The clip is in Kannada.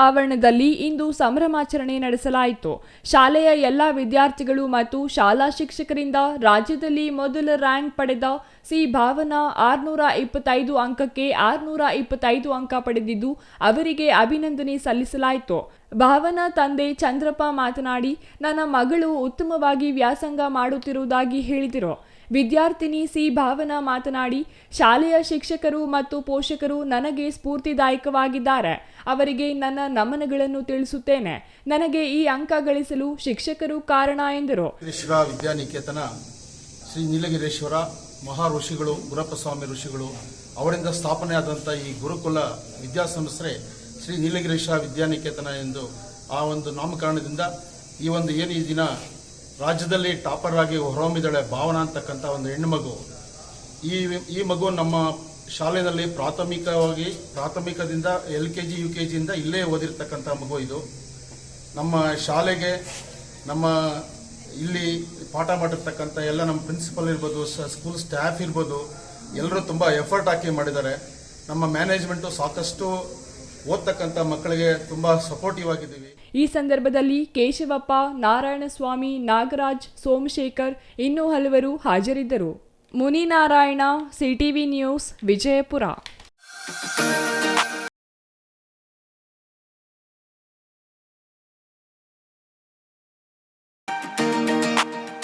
ಆವರಣದಲ್ಲಿ ಇಂದು ಸಂಭ್ರಮಾಚರಣೆ ನಡೆಸಲಾಯಿತು. ಶಾಲೆಯ ಎಲ್ಲ ವಿದ್ಯಾರ್ಥಿಗಳು ಮತ್ತು ಶಾಲಾ ಶಿಕ್ಷಕರಿಂದ ರಾಜ್ಯದಲ್ಲಿ ಮೊದಲ ರ್ಯಾಂಕ್ ಪಡೆದ ಸಿ ಭಾವನಾ 625 ಅಂಕಕ್ಕೆ 625 ಅಂಕ ಪಡೆದಿದ್ದು ಅವರಿಗೆ ಅಭಿನಂದನೆ ಸಲ್ಲಿಸಲಾಯಿತು. ಭಾವನಾ ತಂದೆ ಚಂದ್ರಪ್ಪ ಮಾತನಾಡಿ, ನನ್ನ ಮಗಳು ಉತ್ತಮವಾಗಿ ವ್ಯಾಸಂಗ ಮಾಡುತ್ತಿರುವುದಾಗಿ ಹೇಳಿದರು. ವಿದ್ಯಾರ್ಥಿನಿ ಸಿ ಭಾವನಾ ಮಾತನಾಡಿ, ಶಾಲೆಯ ಶಿಕ್ಷಕರು ಮತ್ತು ಪೋಷಕರು ನನಗೆ ಸ್ಫೂರ್ತಿದಾಯಕವಾಗಿದ್ದಾರೆ. ಅವರಿಗೆ ನನ್ನ ನಮನಗಳನ್ನು ತಿಳಿಸುತ್ತೇನೆ. ನನಗೆ ಈ ಅಂಕ ಗಳಿಸಲು ಶಿಕ್ಷಕರು ಕಾರಣ ಎಂದರು. ವಿದ್ಯಾನಿಕೇತನ ಶ್ರೀ ನೀಲಗಿರೀಶ್ವರ ಮಹಾ ಋಷಿಗಳು, ಗುರಪ್ಪ ಸ್ವಾಮಿ ಋಷಿಗಳು ಅವರಿಂದ ಸ್ಥಾಪನೆಯಾದಂಥ ಈ ಗುರುಕುಲ ವಿದ್ಯಾಸಂಸ್ಥೆ ಶ್ರೀ ನೀಲಗಿರೀಶ್ವರ ವಿದ್ಯಾನಿಕೇತನ ಎಂದು ಆ ಒಂದು ನಾಮಕರಣದಿಂದ ಈ ದಿನ ರಾಜ್ಯದಲ್ಲಿ ಟಾಪರ್ ಆಗಿ ಹೊರಹೊಮ್ಮಿದ್ದಾಳೆ ಭಾವನಾ ಅಂತಕ್ಕಂಥ ಒಂದು ಹೆಣ್ಣು ಮಗು. ಈ ಮಗು ನಮ್ಮ ಶಾಲೆಯಲ್ಲಿ ಪ್ರಾಥಮಿಕದಿಂದ LKG UKG ಇಂದ ಇಲ್ಲೇ ಓದಿರ್ತಕ್ಕಂಥ ಮಗು. ಇದು ನಮ್ಮ ಶಾಲೆಗೆ ಇಲ್ಲಿ ಪಾಠ ಮಾಡಿರ್ತಕ್ಕಂಥ ಎಲ್ಲ ನಮ್ಮ ಪ್ರಿನ್ಸಿಪಲ್ ಇರ್ಬೋದು, ಸ್ಕೂಲ್ ಸ್ಟಾಫ್ ಇರ್ಬೋದು, ಎಲ್ಲರೂ ತುಂಬ ಎಫರ್ಟ್ ಹಾಕಿ ಮಾಡಿದ್ದಾರೆ. ನಮ್ಮ ಮ್ಯಾನೇಜ್ಮೆಂಟು ಸಾಕಷ್ಟು ಓದ್ತಕ್ಕಂಥ ಮಕ್ಕಳಿಗೆ ತುಂಬ ಸಪೋರ್ಟಿವ್ ಆಗಿದ್ದೀವಿ. ಈ ಸಂದರ್ಭದಲ್ಲಿ ಕೇಶವಪ್ಪ, ನಾರಾಯಣಸ್ವಾಮಿ, ನಾಗರಾಜ್, ಸೋಮಶೇಖರ್ ಇನ್ನೂ ಹಲವರು ಹಾಜರಿದ್ದರು. Muninarayana, CTV news, Vijayapura.